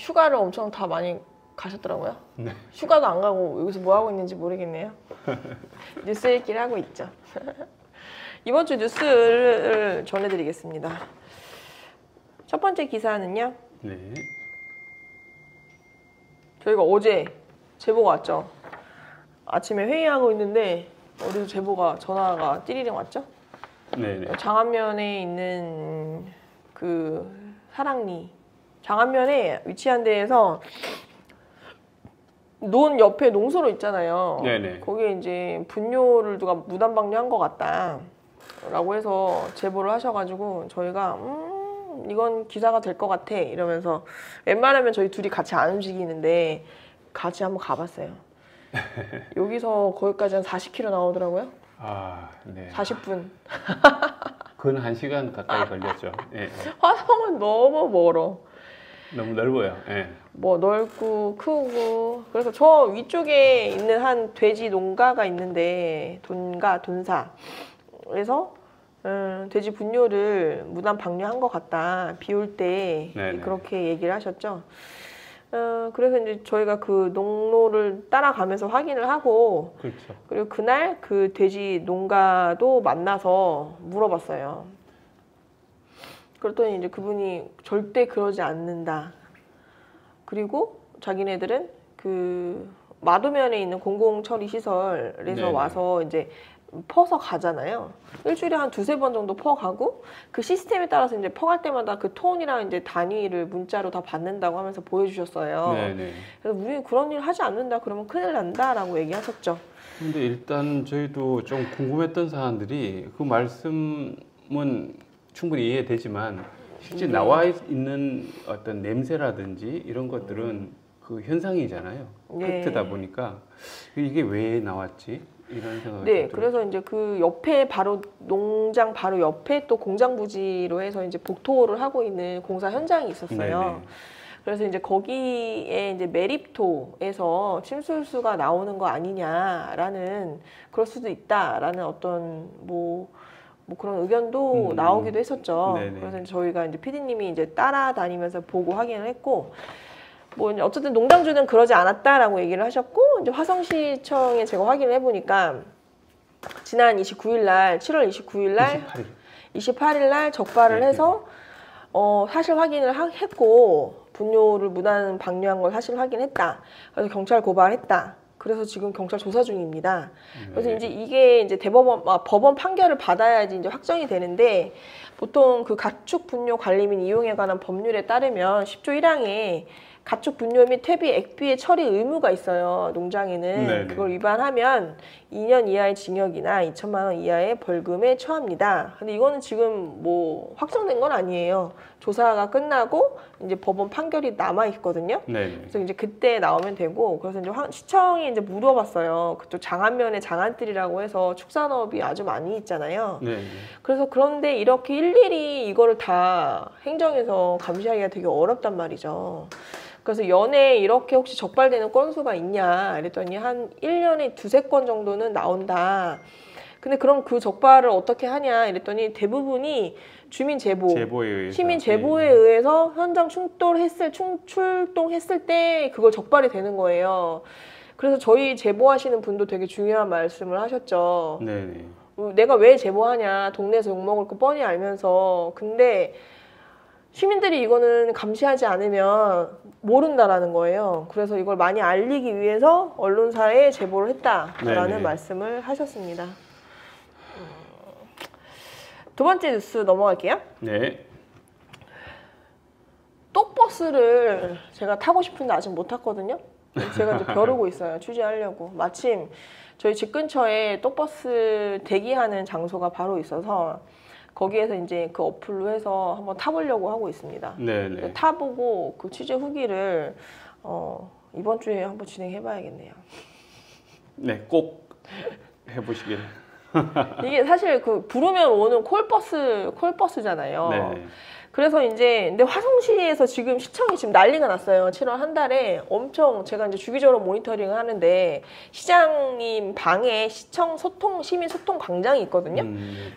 휴가를 엄청 다 많이 가셨더라고요. 네. 휴가도 안 가고 여기서 뭐 하고 있는지 모르겠네요. 뉴스 읽기를 하고 있죠. 이번 주 뉴스를 전해드리겠습니다. 첫 번째 기사는요. 네. 저희가 어제 제보가 왔죠. 아침에 회의하고 있는데 어디서 제보가 전화가 띠리링 왔죠. 네네. 장안면에 있는 그 사랑리 장안면에 위치한 데에서 논 옆에 농소로 있잖아요. 네네. 거기에 이제 분뇨를 누가 무단 방류한 것 같다 라고 해서 제보를 하셔가지고 저희가 이건 기사가 될 것 같아 이러면서 웬만하면 저희 둘이 같이 안 움직이는데 같이 한번 가봤어요. 여기서 거기까지 한 40km 나오더라고요. 아, 네. 40분. 근 1시간 가까이 걸렸죠. 예. 화성은 너무 멀어. 너무 넓어요. 예. 뭐 넓고 크고 그래서 저 위쪽에 있는 한 돼지 농가가 있는데 돈사 그래서 돼지 분뇨를 무단 방류한 것 같다. 비 올 때 그렇게 얘기를 하셨죠. 그래서 이제 저희가 그 농로를 따라가면서 확인을 하고 그렇죠. 그리고 그날 그 돼지 농가도 만나서 물어봤어요. 그랬더니 이제 그분이 절대 그러지 않는다. 그리고 자기네들은 그 마도면에 있는 공공처리 시설에서 네네. 와서 이제 퍼서 가잖아요. 일주일에 한 두세 번 정도 퍼가고 그 시스템에 따라서 이제 퍼갈 때마다 그 톤이랑 이제 단위를 문자로 다 받는다고 하면서 보여주셨어요. 네네. 그래서 우리는 그런 일 하지 않는다. 그러면 큰일 난다라고 얘기하셨죠. 근데 일단 저희도 좀 궁금했던 사안들이 그 말씀은 충분히 이해되지만 실제 나와 있는 어떤 냄새라든지 이런 것들은 그 현상이잖아요. 팩트다 보니까 이게 왜 나왔지? 이런 생각이 네, 그래서 이제 그 옆에 바로 농장 바로 옆에 또 공장 부지로 해서 이제 복토를 하고 있는 공사 현장이 있었어요. 네네. 그래서 이제 거기에 이제 매립토에서 침술수가 나오는 거 아니냐라는 그럴 수도 있다라는 어떤 뭐 그런 의견도 나오기도 했었죠. 네네. 그래서 저희가 이제 PD님이 이제 따라다니면서 보고 확인을 했고. 뭐 이제 어쨌든 농장주는 그러지 않았다라고 얘기를 하셨고 이제 화성시청에 제가 확인을 해보니까 지난 29일 날 7월 29일 날 28일 날 적발을 해서 사실 확인을 했고 분뇨를 무단 방류한 걸 사실 확인했다. 그래서 경찰 고발했다. 그래서 지금 경찰 조사 중입니다. 그래서 이제 이게 이제 법원 판결을 받아야지 이제 확정이 되는데 보통 그 가축 분뇨 관리 및 이용에 관한 법률에 따르면 10조 1항에 가축 분뇨 및 퇴비 액비의 처리 의무가 있어요. 농장에는. 네네. 그걸 위반하면 2년 이하의 징역이나 2천만 원 이하의 벌금에 처합니다. 근데 이거는 지금 뭐 확정된 건 아니에요. 조사가 끝나고 이제 법원 판결이 남아 있거든요. 네네. 그래서 이제 그때 나오면 되고 그래서 이제 시청이 이제 물어봤어요. 그쪽 장안면에 장안뜰이라고 해서 축산업이 아주 많이 있잖아요. 네네. 그래서 그런데 이렇게 일일이 이거를 다 행정에서 감시하기가 되게 어렵단 말이죠. 그래서 연에 이렇게 혹시 적발되는 건수가 있냐 이랬더니 한 1년에 두세 건 정도는 나온다. 근데 그럼 그 적발을 어떻게 하냐 이랬더니 대부분이 주민 제보, 시민 제보에 의해서 현장 출동했을 때 그걸 적발이 되는 거예요. 그래서 저희 제보하시는 분도 되게 중요한 말씀을 하셨죠. 네네. 내가 왜 제보하냐, 동네에서 욕먹을 거 뻔히 알면서. 근데 시민들이 이거는 감시하지 않으면 모른다라는 거예요. 그래서 이걸 많이 알리기 위해서 언론사에 제보를 했다라는 네네. 말씀을 하셨습니다. 두 번째 뉴스 넘어갈게요. 네. 똑버스를 제가 타고 싶은데 아직 못 탔거든요. 제가 이제 벼르고 있어요. 취재하려고. 마침 저희 집 근처에 똑버스 대기하는 장소가 바로 있어서 거기에서 이제 그 어플로 해서 한번 타보려고 하고 있습니다. 네네. 타보고 그 취재 후기를 이번 주에 한번 진행해봐야겠네요. 네, 꼭 해보시길. 이게 사실 그 부르면 오는 콜버스잖아요. 네네. 그래서 이제 근데 화성시에서 지금 시청이 지금 난리가 났어요. 7월 한 달에 엄청 제가 이제 주기적으로 모니터링을 하는데 시장님 방에 시청 소통 시민 소통 광장이 있거든요.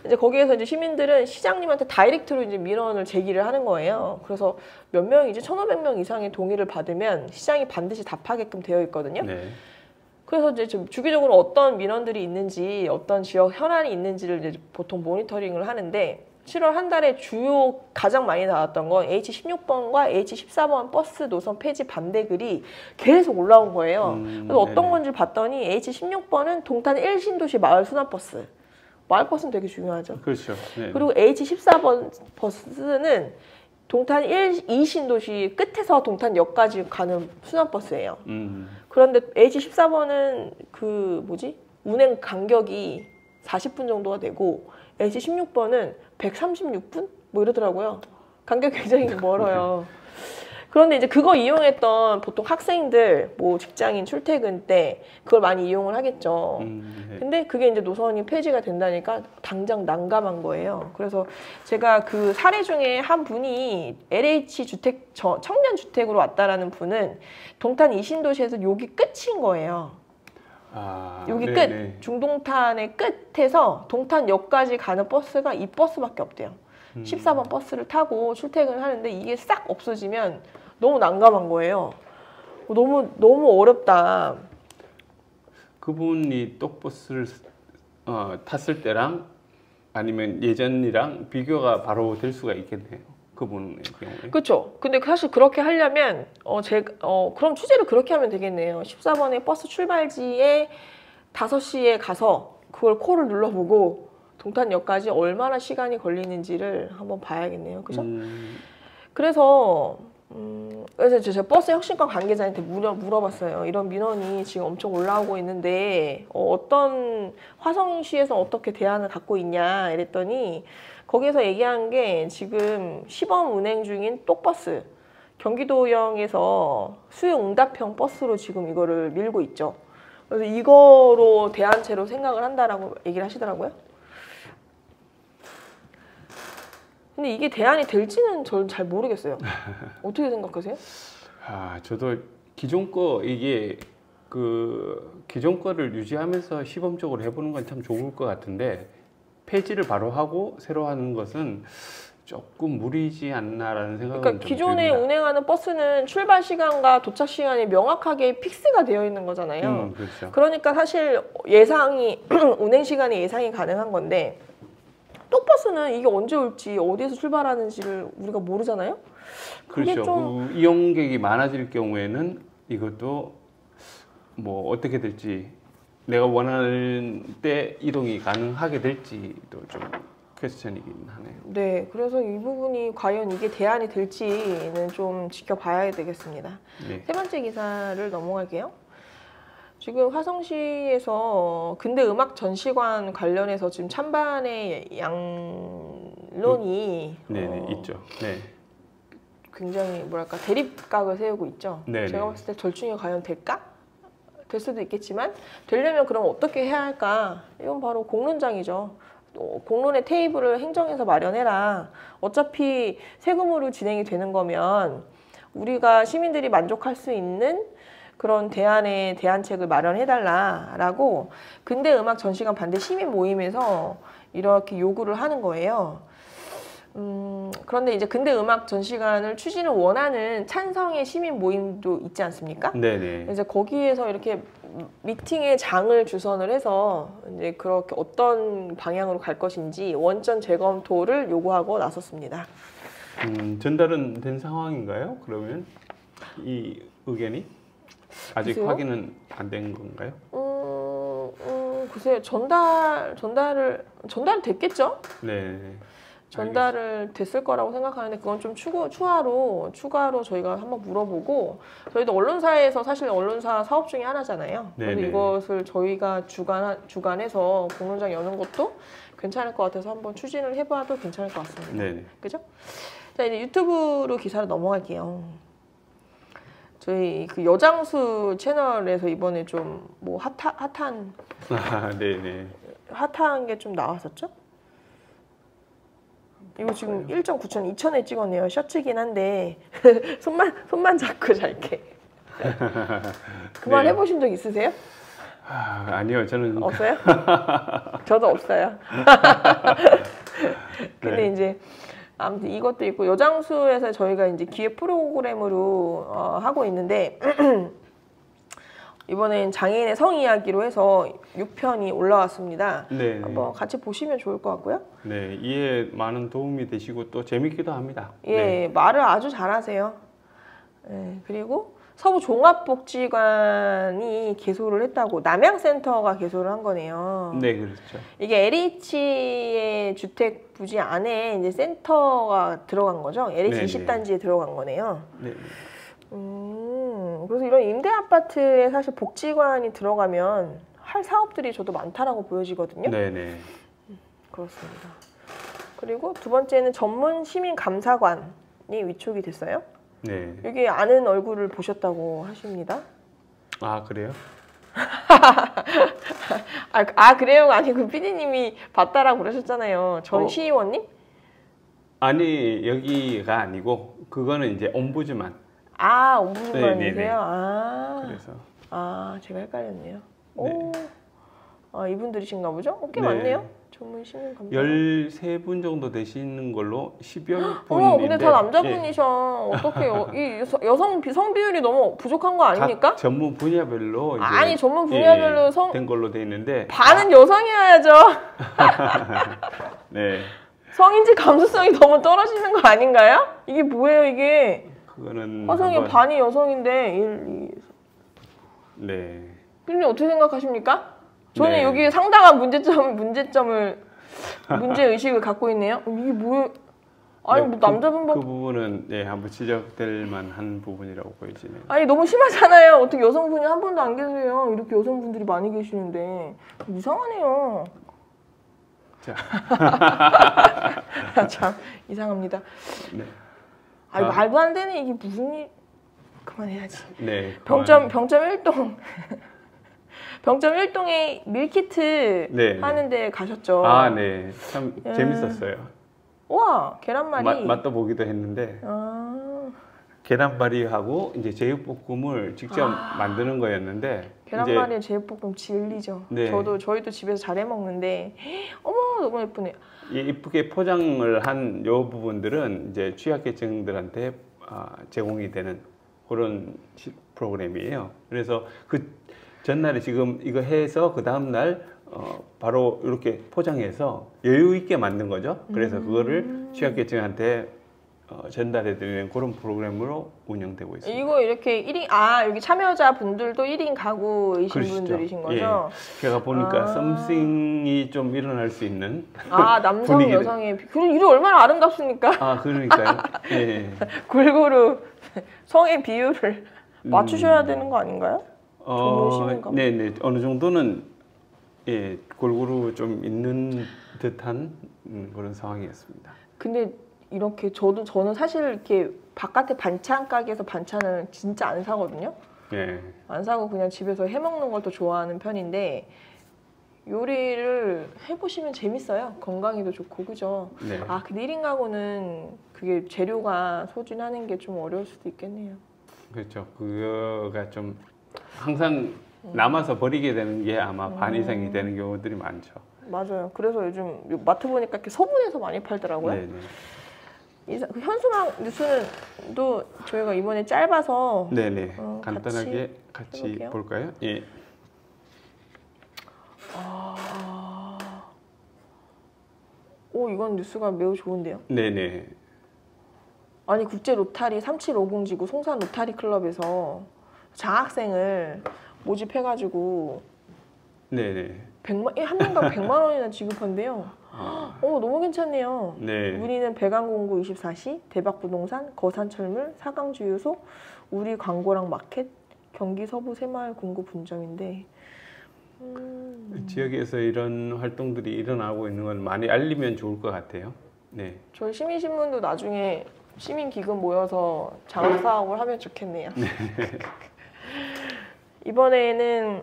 이제 거기에서 이제 시민들은 시장님한테 다이렉트로 이제 민원을 제기를 하는 거예요. 그래서 몇 명이지 1,500명 이상의 동의를 받으면 시장이 반드시 답하게끔 되어 있거든요. 네. 그래서 이제 좀 주기적으로 어떤 민원들이 있는지 어떤 지역 현안이 있는지를 이제 보통 모니터링을 하는데 7월 한 달에 주요 가장 많이 나왔던 건 H16번과 H14번 버스 노선 폐지 반대 글이 계속 올라온 거예요. 그래서 어떤 건지 봤더니 H16번은 동탄 1신도시 마을 순환버스. 마을버스는 되게 중요하죠. 그렇죠. 네. 그리고 H14번 버스는 동탄 2신도시 끝에서 동탄역까지 가는 순환버스예요. 그런데 H14번은 그 뭐지? 운행 간격이 40분 정도가 되고 H16번은 136분? 뭐 이러더라고요. 간격이 굉장히 멀어요. 그런데 이제 그거 이용했던 보통 학생들, 뭐 직장인 출퇴근 때 그걸 많이 이용을 하겠죠. 네. 근데 그게 이제 노선이 폐지가 된다니까 당장 난감한 거예요. 그래서 제가 그 사례 중에 한 분이 LH 주택, 청년 주택으로 왔다라는 분은 동탄 이신도시에서 여기 끝인 거예요. 아, 여기 네네. 끝, 중동탄의 끝에서 동탄역까지 가는 버스가 이 버스밖에 없대요. 14번 버스를 타고 출퇴근을 하는데 이게 싹 없어지면 너무 난감한 거예요. 너무 어렵다. 그분이 똑버스를 탔을 때랑 아니면 예전이랑 비교가 바로 될 수가 있겠네요. 그분의 경우에. 그렇죠. 근데 사실 그렇게 하려면 그럼 취재를 그렇게 하면 되겠네요. 14번의 버스 출발지에 5시에 가서 그걸 콜을 눌러보고 동탄역까지 얼마나 시간이 걸리는지를 한번 봐야겠네요. 그죠? 그래서 제가 버스 혁신과 관계자한테 물어봤어요. 이런 민원이 지금 엄청 올라오고 있는데 어떤 화성시에서 어떻게 대안을 갖고 있냐 이랬더니 거기에서 얘기한 게 지금 시범 운행 중인 똑버스 경기도역에서 수요응답형 버스로 지금 이거를 밀고 있죠. 그래서 이거로 대안체로 생각을 한다라고 얘기를 하시더라고요. 근데 이게 대안이 될지는 저는 잘 모르겠어요. 어떻게 생각하세요? 저도 기존 거 이게 기존 거를 유지하면서 시범적으로 해보는 건 참 좋을 것 같은데 폐지를 바로 하고 새로 하는 것은 조금 무리지 않나라는 생각은 그러니까 좀 기존에 듭니다. 운행하는 버스는 출발 시간과 도착 시간이 명확하게 픽스가 되어 있는 거잖아요. 그렇죠. 그러니까 사실 운행 시간이 예상이 가능한 건데 똑버스는 이게 언제 올지 어디에서 출발하는지를 우리가 모르잖아요. 그게 그렇죠. 좀 이용객이 많아질 경우에는 이것도 뭐 어떻게 될지 내가 원하는 때 이동이 가능하게 될지도 좀 퀘스천이긴 하네요. 네, 그래서 이 부분이 과연 이게 대안이 될지는 좀 지켜봐야 되겠습니다. 네. 세 번째 기사를 넘어갈게요. 지금 화성시에서 근대 음악 전시관 관련해서 지금 찬반의 양론이 있죠. 네. 굉장히 뭐랄까 대립각을 세우고 있죠. 네네. 제가 봤을 때 절충이 과연 될까? 될 수도 있겠지만 되려면 그럼 어떻게 해야 할까? 이건 바로 공론장이죠. 공론의 테이블을 행정에서 마련해라. 어차피 세금으로 진행이 되는 거면 우리가 시민들이 만족할 수 있는 그런 대안책을 마련해달라라고 근대 음악 전시관 반대 시민 모임에서 이렇게 요구를 하는 거예요. 그런데 이제 근대 음악 전시관을 추진을 원하는 찬성의 시민 모임도 있지 않습니까? 네네. 이제 거기에서 이렇게 미팅에 장을 주선을 해서 이제 그렇게 어떤 방향으로 갈 것인지 원전 재검토를 요구하고 나섰습니다. 전달은 된 상황인가요? 그러면 이 의견이 아직 글쎄요? 확인은 안 된 건가요? 글쎄요. 전달은 됐겠죠? 네. 전달을 됐을 거라고 생각하는데 그건 좀 추가로 저희가 한번 물어보고 저희도 언론사에서 사실 언론사 사업 중에 하나잖아요. 그래서 네네. 이것을 저희가 주관해서 공론장 여는 것도 괜찮을 것 같아서 한번 추진을 해봐도 괜찮을 것 같습니다. 네네. 그죠? 자, 이제 유튜브로 기사를 넘어갈게요. 저희 그 여장수 채널에서 이번에 좀 뭐 핫한 네네. 핫한 게 좀 나왔었죠? 이거 지금 1.9천 2천에 찍었네요. 셔츠긴 한데 손만 잡고 잘게. 그 말 네. 해보신 적 있으세요? 아니요, 저는 없어요? 저도 없어요. 근데 네. 이제 아무튼 이것도 있고 여장수에서 저희가 이제 기획 프로그램으로 하고 있는데 이번엔 장애인의 성 이야기로 해서 6편이 올라왔습니다. 네. 한번 같이 보시면 좋을 것 같고요. 네, 이해 많은 도움이 되시고 또 재밌기도 합니다. 예, 네. 말을 아주 잘하세요. 예, 그리고 서부 종합복지관이 개소를 했다고 남양센터가 개소를 한 거네요. 네, 그렇죠. 이게 LH의 주택 부지 안에 이제 센터가 들어간 거죠. LH 네네. 20단지에 들어간 거네요. 네. 그래서 이런 임대 아파트에 사실 복지관이 들어가면 할 사업들이 저도 많다라고 보여지거든요. 네, 네. 그렇습니다. 그리고 두 번째는 전문 시민 감사관이 위촉이 됐어요. 네. 여기 아는 얼굴을 보셨다고 하십니다. 아, 그래요? 그래요가 아니고 PD님이 봤다라고 그러셨잖아요. 전 시의원님? 아니, 여기가 아니고 그거는 이제 옴부즈만. 옴부드만이세요? 네네네. 그래서. 그래서 제가 헷갈렸네요. 네. 오. 이분들이신가 보죠? 꽤 네. 많네요. 전문 시민 감사관. 13분 정도 되시는 걸로 10여 분인데. 근데 다 남자분이셔. 어떻게 이 여성 성비율이 너무 부족한 거 아닙니까? 각 전문 분야별로 이제 아니, 전문 분야별로 된 걸로 돼 있는데 반은 여성이어야죠. 네. 성인지 감수성이 너무 떨어지는 거 아닌가요? 이게 뭐예요, 이게? 그거는 화성의 한번- 반이 여성인데 1, 2. 네. 피디님 어떻게 생각하십니까? 저는 네. 여기에 상당한 문제 의식을 갖고 있네요. 이게 뭐예요? 아니, 네, 뭐 남자분만 그 부분은 한번 지적될 만한 부분이라고 보여지네요. 아니 너무 심하잖아요. 어떻게 여성분이 한 분도 안 계세요? 이렇게 여성분들이 많이 계시는데 이상하네요. 자. 참 이상합니다. 네. 말도 안 되네. 이게 무슨 일? 그만해야지. 네. 병점 1동 병점 1동에 밀키트 네. 하는데 가셨죠? 네. 참 재밌었어요. 와, 계란말이. 맛도 보기도 했는데 계란말이하고 이제 제육볶음을 직접 만드는 거였는데 계란말이에 제육볶음 진리죠. 네. 저희도 집에서 잘 해먹는데 어머 너무 예쁘네요. 이쁘게 포장을 한 요 부분들은 이제 취약계층들한테 제공이 되는 그런 프로그램이에요. 그래서 그 전날에 지금 이거 해서 그 다음 날 바로 이렇게 포장해서 여유 있게 만든 거죠. 그래서 그거를 취약계층한테 전달해드리는 그런 프로그램으로 운영되고 있습니다. 이거 이렇게 1인 여기 참여자분들도 1인 가구이신 그러시죠. 분들이신 거죠? 제가 보니까 썸씽이 좀 일어날 수 있는 남성 분위기를- 여성의 그런 일이 얼마나 아름답습니까? 그러니까요. 예. 골고루 성의 비율을 맞추셔야 되는 거 아닌가요? 전문 시민감? 네네. 어느 정도는 골고루 좀 있는 듯한 그런 상황이었습니다. 근데 이렇게 저는 사실 이렇게 바깥에 반찬 가게에서 반찬을 진짜 안 사거든요. 네. 안 사고 그냥 집에서 해 먹는 걸 더 좋아하는 편인데 요리를 해보시면 재밌어요. 건강에도 좋고 그죠? 네. 근데 1인 가구는 그게 재료가 소진하는 게 좀 어려울 수도 있겠네요. 그렇죠. 그거가 좀 항상 남아서 버리게 되는 게 아마 반 이상이 되는 경우들이 많죠. 맞아요. 그래서 요즘 마트 보니까 이렇게 소분해서 많이 팔더라고요. 네네. 그 현수막 뉴스는 또 저희가 이번에 짧아서 네네. 간단하게 같이 같이 해볼게요. 볼까요? 예. 이건 뉴스가 매우 좋은데요. 네네. 아니 국제 로타리 3750 지구 송산 로타리 클럽에서 장학생을 모집해가지고 네네. 한 명당 100만 원이나 지급한대요. 너무 괜찮네요. 네. 문의는 배강공고 24시, 대박부동산, 거산철물, 사강주유소, 우리 광고랑 마켓, 경기 서부 새마을 공고 분점인데 지역에서 이런 활동들이 일어나고 있는 건 많이 알리면 좋을 것 같아요. 네. 저희 시민신문도 나중에 시민기금 모여서 장학 사업을 하면 좋겠네요. 이번에는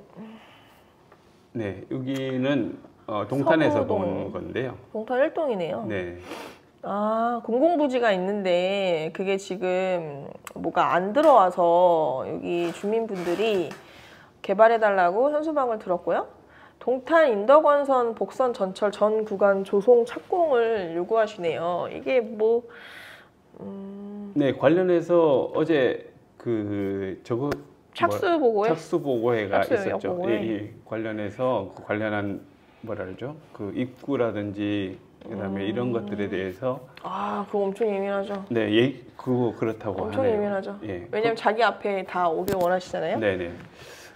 네. 여기는 동탄에서 서구동. 본 건데요. 동탄 1동이네요. 네. 아, 공공부지가 있는데 그게 지금 뭐가 안 들어와서 여기 주민분들이 개발해달라고 현수막을 들었고요. 동탄 인덕원선 복선 전철 전 구간 조성 착공을 요구하시네요. 이게 뭐 네, 관련해서 어제 그 저거 착수 보고회? 착수 보고회가 착수 영역 있었죠. 보고회. 예. 관련해서 그 관련한 뭐라 그러죠? 그 입구라든지 그다음에 이런 것들에 대해서 아, 그거 엄청 예민하죠. 네, 그거 그렇다고 엄청 하네요. 예민하죠. 예. 왜냐면 자기 앞에 다 오길 원하시잖아요. 네네.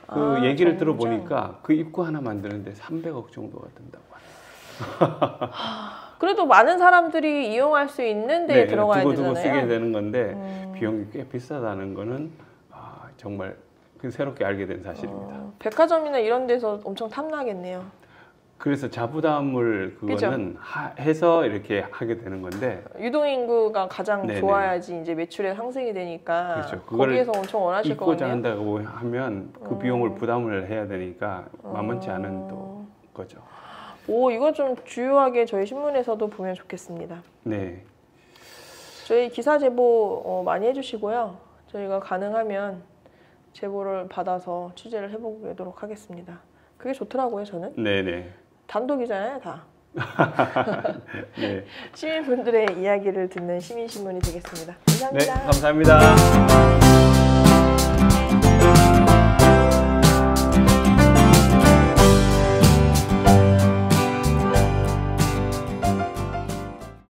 그 아, 얘기를 정말. 들어보니까 그 입구 하나 만드는데 300억 정도가 든다고 하네요. 그래도 많은 사람들이 이용할 수 있는 데에 들어가야 두고두고 되잖아요. 쓰게 되는 건데 비용이 꽤 비싸다는 거는 정말 새롭게 알게 된 사실입니다. 백화점이나 이런 데서 엄청 탐나겠네요. 그래서 자부담을 그거는 해서 이렇게 하게 되는 건데 유동인구가 가장 네네. 좋아야지 이제 매출의 상승이 되니까 그렇죠. 그거를 거기에서 엄청 원하실 입고자 거거든요. 한다고 하면 그 비용을 부담을 해야 되니까 만만치 않은 또 거죠. 오, 이거 좀 주요하게 저희 신문에서도 보면 좋겠습니다. 네. 저희 기사 제보 많이 해주시고요. 저희가 가능하면 제보를 받아서 취재를 해보도록 하겠습니다. 그게 좋더라고요, 저는. 네네. 단독이잖아요, 다. 네. 시민분들의 이야기를 듣는 시민신문이 되겠습니다. 네, 감사합니다. 감사합니다.